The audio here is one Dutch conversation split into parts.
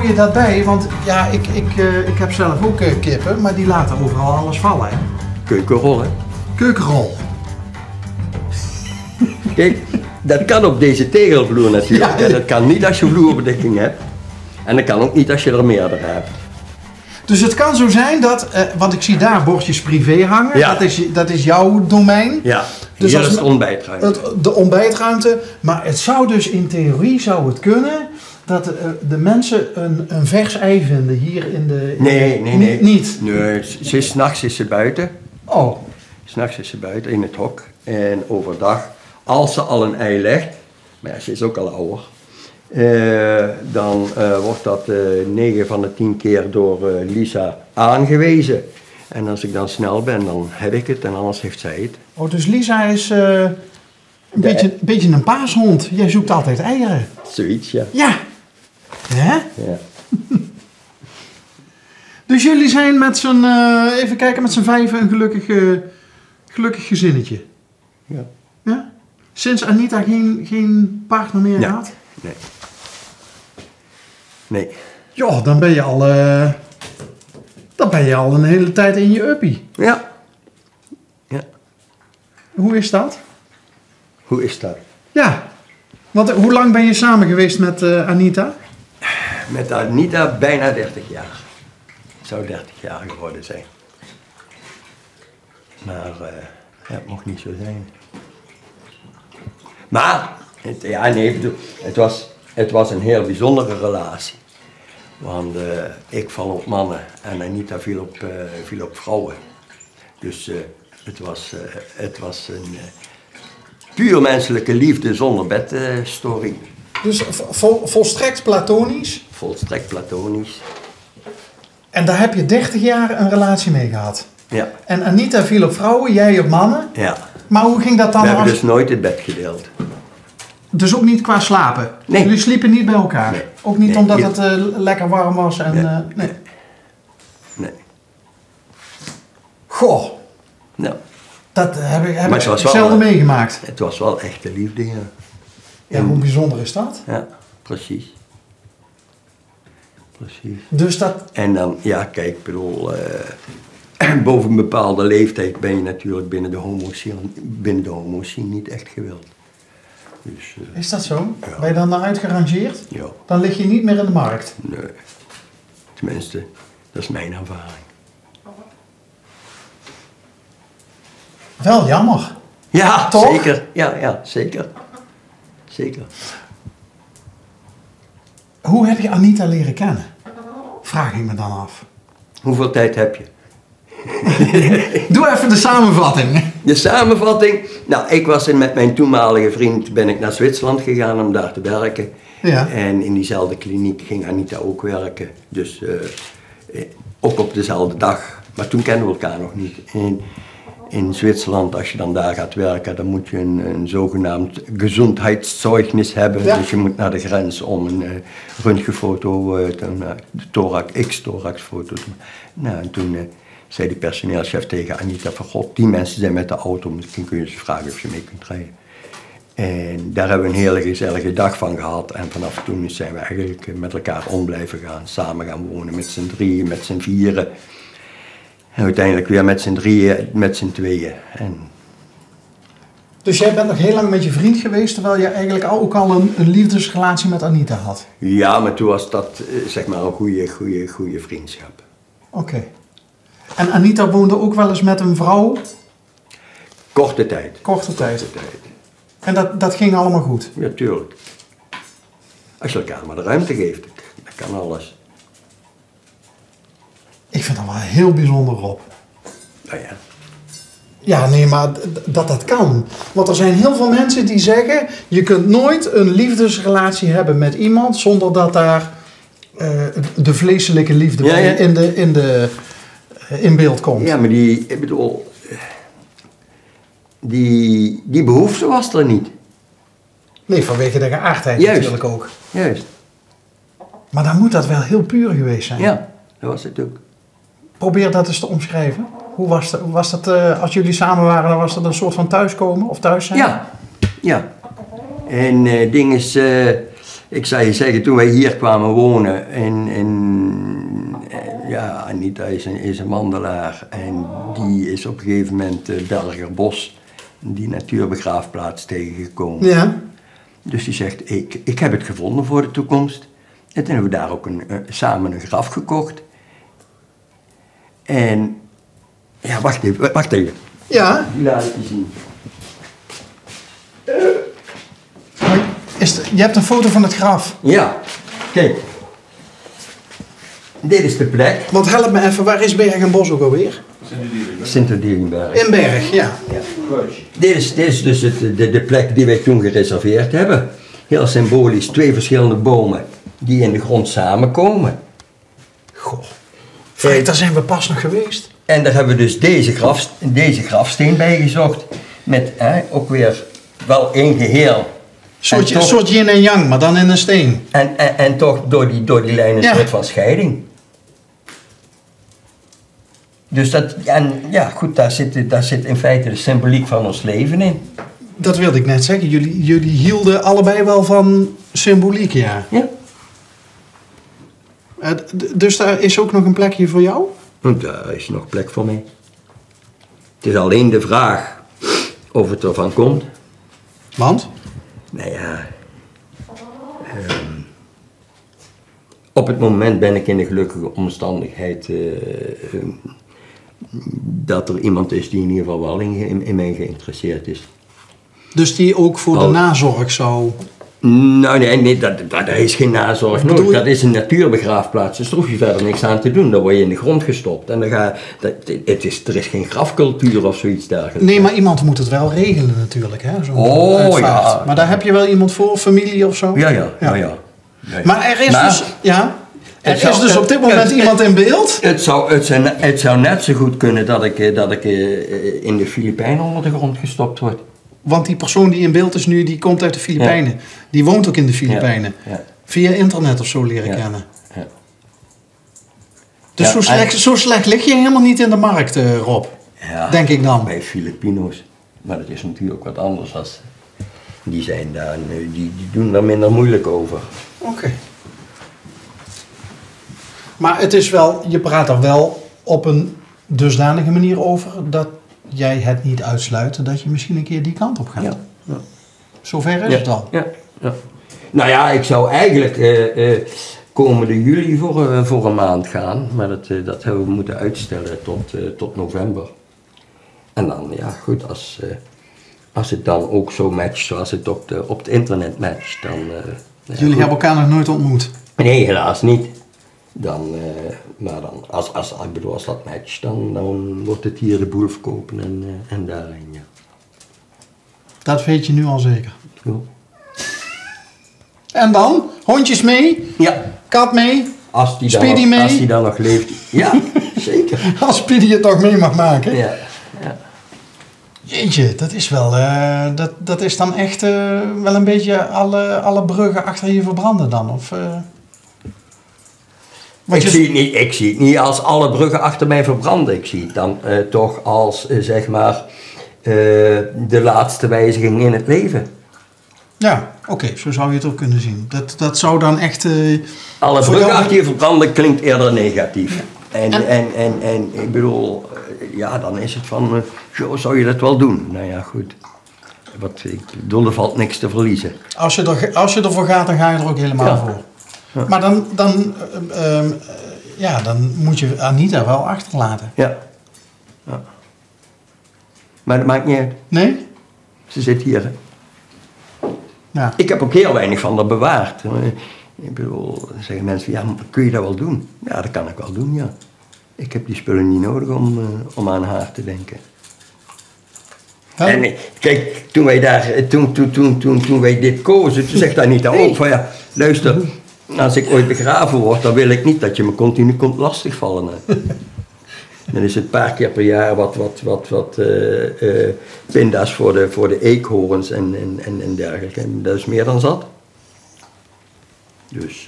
hou je dat bij? Want ja, ik heb zelf ook kippen, maar die laten overal alles vallen. Hè? Keukenrol, hè? Keukenrol. Kijk, dat kan op deze tegelvloer natuurlijk. Ja. Dat kan niet als je vloerbedekking hebt. En dat kan ook niet als je er meerdere hebt. Dus het kan zo zijn dat, want ik zie daar bordjes privé hangen, Ja. dat is jouw domein. Ja, Dus hier als is de ontbijtruimte. De ontbijtruimte, maar het zou dus in theorie zou het kunnen dat de mensen een vers ei vinden hier in de... Nee. Niet? Nee, s'nachts is ze buiten. Oh, S'nachts is ze buiten in het hok. En overdag, als ze al een ei legt, maar ja, ze is ook al ouder, dan wordt dat 9 van de 10 keer door Lisa aangewezen. En als ik dan snel ben, dan heb ik het en anders heeft zij het. oh dus Lisa is een beetje een paashond. Jij zoekt altijd eieren. Zoiets, ja. Ja. Hè? Ja. Dus jullie zijn met z'n, even kijken, met z'n vijven een gelukkig gezinnetje. Ja. Ja? Sinds Anita geen partner meer Ja. had? Nee. Nee. Ja, dan ben je al een hele tijd in je uppie. Ja. Ja. Hoe is dat? Hoe is dat? Ja. Want hoe lang ben je samen geweest met Anita? Met Anita bijna 30 jaar. Het zou 30 jaar geworden zijn. Maar het mocht niet zo zijn. Maar, het was een heel bijzondere relatie. Want ik val op mannen en Anita viel op vrouwen. Dus het was een puur menselijke liefde zonder bedstory. Dus volstrekt platonisch. Volstrekt platonisch. En daar heb je 30 jaar een relatie mee gehad. Ja. En Anita viel op vrouwen, jij op mannen. Ja. Maar hoe ging dat dan? We hebben dus nooit het bed gedeeld. Dus ook niet qua slapen? Nee. Jullie sliepen niet bij elkaar? Nee. Ook niet Nee. omdat het lekker warm was? En, Nee. nee. Nee. Goh, Nou, dat heb Maar ik het was wel, zelden meegemaakt. het was wel echte liefde, ja. Ja, hoe bijzonder is dat? Ja, precies. Precies. Dus dat... En dan, ja, kijk, ik bedoel, boven een bepaalde leeftijd ben je natuurlijk binnen de homo-scene niet echt gewild. Dus, Is dat zo? Ja. Ben je dan uitgerangeerd? ja, Dan lig je niet meer in de markt. nee. Tenminste, dat is mijn ervaring. Wel jammer. Ja, Toch? zeker. Ja, zeker. Zeker. Hoe heb je Anita leren kennen? Vraag ik me dan af. Hoeveel tijd heb je? Doe even de samenvatting. De samenvatting. Nou, ik was met mijn toenmalige vriend ben ik naar Zwitserland gegaan om daar te werken. Ja. En in diezelfde kliniek ging Anita ook werken. Dus ook op dezelfde dag. Maar toen kennen we elkaar nog niet. In Zwitserland, als je dan daar gaat werken, dan moet je een zogenaamd gezondheidszeugnis hebben. Ja. Dus je moet naar de grens om een röntgenfoto, de thoraxfoto te maken. Nou, en toen zei de personeelschef tegen Anita van god, die mensen zijn met de auto, misschien kun je ze vragen of je mee kunt rijden. En daar hebben we een hele gezellige dag van gehad. En vanaf toen zijn we eigenlijk met elkaar om blijven gaan, samen gaan wonen, met z'n drieën, met z'n vieren. En uiteindelijk weer met z'n drieën, met z'n tweeën. En Dus jij bent nog heel lang met je vriend geweest, terwijl je eigenlijk ook al een liefdesrelatie met Anita had? ja, maar toen was dat zeg maar een goede vriendschap. Oké. En Anita woonde ook wel eens met een vrouw? Korte tijd. Korte tijd. Korte tijd. En dat ging allemaal goed? Ja, tuurlijk. Als je elkaar maar de ruimte geeft, dan kan alles. Ik vind dat wel heel bijzonder, Rob. Nou ja. Ja, nee, maar dat kan. Want er zijn heel veel mensen die zeggen, je kunt nooit een liefdesrelatie hebben met iemand zonder dat daar de vleeselijke liefde Ja, bij ja. in beeld komt. Ja, maar ik bedoel, die behoefte was er niet. Nee, vanwege de geaardheid Juist. natuurlijk ook. Juist. Maar dan moet dat wel heel puur geweest zijn. Ja, dat was het ook. Probeer dat eens te omschrijven. Hoe was dat als jullie samen waren, dan was dat een soort van thuiskomen of thuis zijn? Ja, ja. En ding is, ik zou je zeggen, toen wij hier kwamen wonen, Anita is een Mandelaar en die is op een gegeven moment Belgerbos, die natuurbegraafplaats tegengekomen. Ja. Dus die zegt, ik heb het gevonden voor de toekomst. En toen hebben we daar ook samen een graf gekocht. En, ja, wacht even. Ja. Die laat ik je zien. Je hebt een foto van het graf. Ja, kijk. Dit is de plek. Want help me even, waar is Bergenbos ook alweer? Sint-Odiliënberg. In Berg, ja. Dit is dus de plek die wij toen gereserveerd hebben. Heel symbolisch, 2 verschillende bomen die in de grond samenkomen. Goh. Frank, daar zijn we pas nog geweest. En daar hebben we dus deze grafsteen bij gezocht. Met ook weer wel één geheel. Een soort yin en yang, maar dan in een steen. En toch door die lijn een soort van scheiding. Dus daar zit in feite de symboliek van ons leven in. Dat wilde ik net zeggen. Jullie hielden allebei wel van symboliek, ja. Ja. Dus daar is ook nog een plekje voor jou? Daar is nog plek voor mij. Het is alleen de vraag of het ervan komt. Want? Nou ja, op het moment ben ik in de gelukkige omstandigheid dat er iemand is die in ieder geval wel in mij geïnteresseerd is. Dus die ook voor de nazorg zou... Nou nee, daar is geen nazorg nodig. Dat is een natuurbegraafplaats, dus daar hoef je verder niks aan te doen. Dan word je in de grond gestopt en er is geen grafcultuur of zoiets dergelijks. Nee, maar iemand moet het wel regelen natuurlijk, hè? Ja. Maar daar heb je wel iemand voor, familie of zo? Ja. Maar er is dus op dit moment iemand in beeld? Het zou net zo goed kunnen dat ik in de Filipijnen onder de grond gestopt word. Want die persoon die in beeld is nu, die komt uit de Filipijnen. Ja. Die woont ook in de Filipijnen. Ja. Via internet of zo leren kennen. Ja. Dus zo slecht lig je helemaal niet in de markt, Rob. Ja, denk ik dan. Bij Filipino's. Maar dat is natuurlijk ook wat anders. Die zijn daar, die doen daar minder moeilijk over. Oké. Maar het is wel, je praat er wel op een dusdanige manier over dat jij het niet uitsluit dat je misschien een keer die kant op gaat. Ja. Zover is het al. Ja. Nou ja, ik zou eigenlijk komende juli voor een maand gaan, maar dat hebben we moeten uitstellen tot november. En dan, ja goed, als het dan ook zo matcht zoals het op het internet matcht, dan... Jullie hebben elkaar nog nooit ontmoet? Nee, helaas niet. Maar dan, als dat matcht, dan wordt het hier de boel verkopen en daarin, ja. Dat weet je nu al zeker? Ja. En dan? Hondjes mee? Ja. Kat mee? Speedy mee? Als die dan nog leeft. Ja, zeker. Als Speedy het nog mee mag maken? Ja. Jeetje, dat is wel, dat is dan echt wel een beetje alle bruggen achter je verbranden dan, of... Ik zie het niet als alle bruggen achter mij verbranden. Ik zie het dan toch als, zeg maar, de laatste wijziging in het leven. Ja, oké, zo zou je het ook kunnen zien. Dat zou dan echt... alle bruggen achter je verbranden klinkt eerder negatief. Ja. En ik bedoel, ja, dan is het van, zo zou je dat wel doen. Nou ja, goed. Ik bedoel, er valt niks te verliezen. Als je ervoor gaat, dan ga je er ook helemaal voor. Ja. Maar dan moet je Anita wel achterlaten. Ja. Maar dat maakt niet uit. Nee? Ze zit hier. Hè? Ja. Ik heb ook heel weinig van haar bewaard. Ik bedoel, dan zeggen mensen, ja, kun je dat wel doen? Ja, dat kan ik wel doen, ja. Ik heb die spullen niet nodig om aan haar te denken. Ja. En kijk, toen wij dit kozen, toen zegt Anita ook van ja, luister, als ik ooit begraven word, dan wil ik niet dat je me continu komt lastigvallen. Dan is het een paar keer per jaar wat pinda's voor de eekhoorns en dergelijke. En dat is meer dan zat. Dus...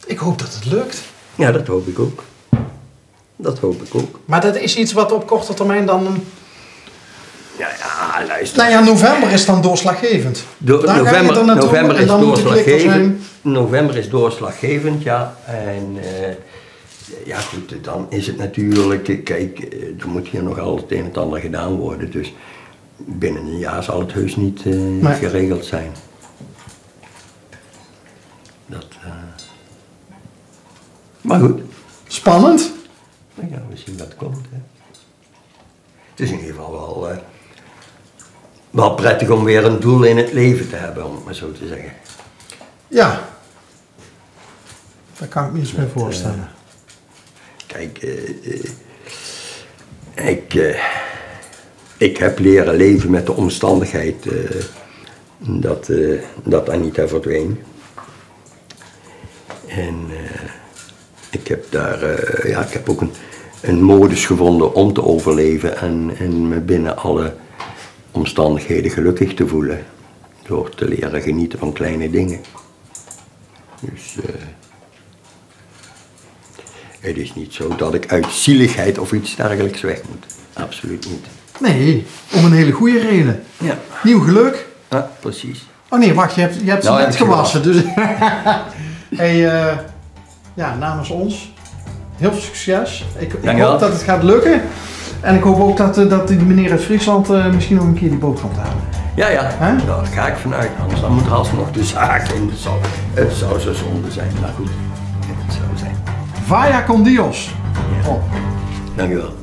Ik hoop dat het lukt. Ja, dat hoop ik ook. Maar dat is iets wat op korte termijn dan... Ja, Nou ja, november is dan doorslaggevend. November is dan doorslaggevend. November is doorslaggevend, ja. En ja goed, dan is het natuurlijk, kijk, er moet hier nog al het een en het ander gedaan worden. Dus binnen een jaar zal het heus niet geregeld zijn. Maar goed. Spannend. Nou ja, we zien wat komt. Hè. Het is in ieder geval wel prettig om weer een doel in het leven te hebben, om het maar zo te zeggen. Ja. Daar kan ik me iets meer voorstellen. Kijk, ik heb leren leven met de omstandigheid dat Anita verdween. En ik heb ook een modus gevonden om te overleven en me binnen alle omstandigheden gelukkig te voelen. Door te leren genieten van kleine dingen. Dus het is niet zo dat ik uit zieligheid of iets dergelijks weg moet. Absoluut niet. Nee, om een hele goede reden. Ja. Nieuw geluk. Ja, precies. Oh nee, wacht, je hebt ze net gewassen. Dus hey, ja, namens ons, heel veel succes. Ik hoop dat het gaat lukken. En ik hoop ook dat die meneer uit Friesland misschien nog een keer die boot komt halen. Ja, daar ga ik vanuit. Anders dan moet er alsnog de zaak in. Het zou zo zonde zijn, maar goed, het zou zijn. Vaya con Dios. Ja. Dankjewel.